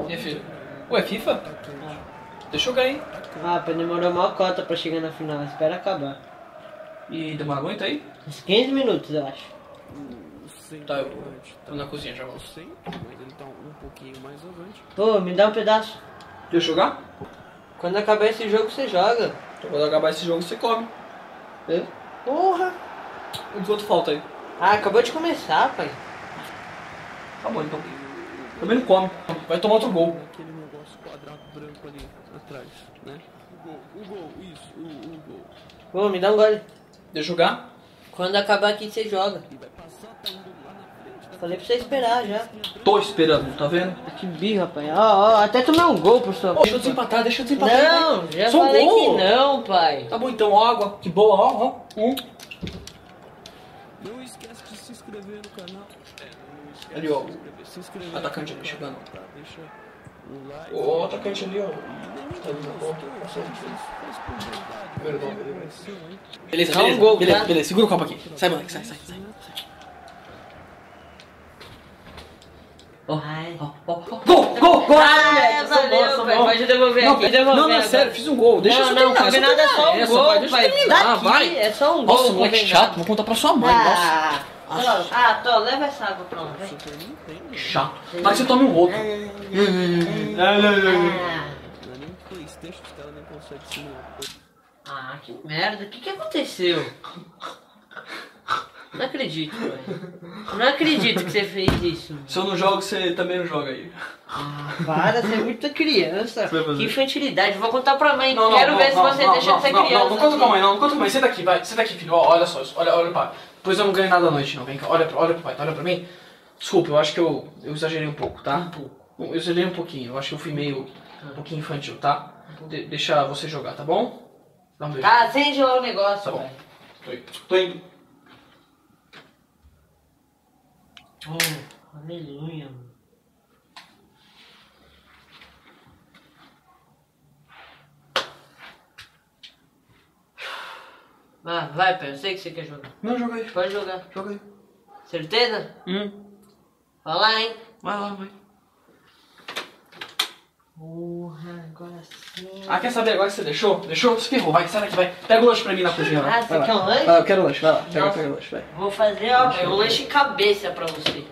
E aí, filho? Ué, FIFA? Deixa eu jogar, hein? Ah, demorou uma cota pra chegar na final, espera acabar. E demora muito aí? Uns 15 minutos, eu acho. Tá, eu tô na cozinha já, vamos. Ô, me dá um pedaço. Deixa eu jogar? Quando acabar esse jogo, você joga. Então quando acabar esse jogo você come. É? Porra! Quanto falta aí? Ah, acabou de começar, pai. Tá bom, então. Também não come. Vai tomar outro gol. Aquele negócio quadrado branco ali atrás, né? O gol, isso, o gol. Ô, me dá um gole. Deixa eu jogar? Quando acabar aqui, você joga. Falei pra você esperar já. Tô esperando, tá vendo? Que birra, pai. Ó, até tomei um gol por sua Deixa eu desempatar, deixa eu desempatar. Não, já Só um falei gol. que não, pai. Tá bom então, ó, água. Que boa, ó. Não esquece de se inscrever no canal. Ali, ó. Se inscrever. Atacante ali chegando. Tá, deixa o like. O atacante ali, ó. Tá ali na bola. Beleza, Dá um gol, beleza, tá? beleza. Segura o copo aqui. Sai, moleque, sai. Ai. Gol! Ah, valeu, pai. Pode devolver aqui. Não, é sério, fiz um gol. Deixa eu Não, terminar. combinado é só um gol, Deixa eu pai. terminar, Daqui, vai. é só um gol. Nossa, moleque combinado. chato. Vou contar pra sua mãe, nossa. Tô, leva essa água pra lá, vai. Chato. Mas você tome um outro. Não é nem um PlayStation, os caras nem conseguem simular. Ah, que merda. O que aconteceu? Não acredito, pai. Não acredito que você fez isso. Se eu não jogo, você também não joga aí. Ah, para, você é muita criança. Você vai fazer? Que infantilidade. Vou contar pra mãe. Quero ver se você deixa de ser criança. Não conta com a mãe, não. Conta com a mãe. Senta aqui, vai. Senta aqui, filho. Ó, olha só. Olha, pai. Depois eu não ganho nada à noite, não. Vem cá. Olha pro pai. Olha pra mim. Desculpa, eu acho que eu exagerei um pouco, tá? Eu exagerei um pouquinho. Eu acho que eu fui meio... Um pouquinho infantil, tá? Deixa você jogar, tá bom? Dá um beijo. Tá, acende lá o negócio, Tá bom. pai. Tô indo. Oh, aleluia, mano. Ah, vai, pai, eu sei que você quer jogar. Não, joga aí. Pode jogar. Joga aí. Certeza? Vai lá, hein? Vai lá, vai. Porra, agora sim. Ah, quer saber agora que você deixou? Deixou? Você ferrou. Vai, sai daqui, vai. Pega o lanche pra mim na cozinha, vai. Ah, você Vai lá. quer um lanche? Vai lá, eu quero lanche. Vai lá. Não. Pega o lanche, vai. Vou fazer, ó, pai, um lanche cabeça pra você.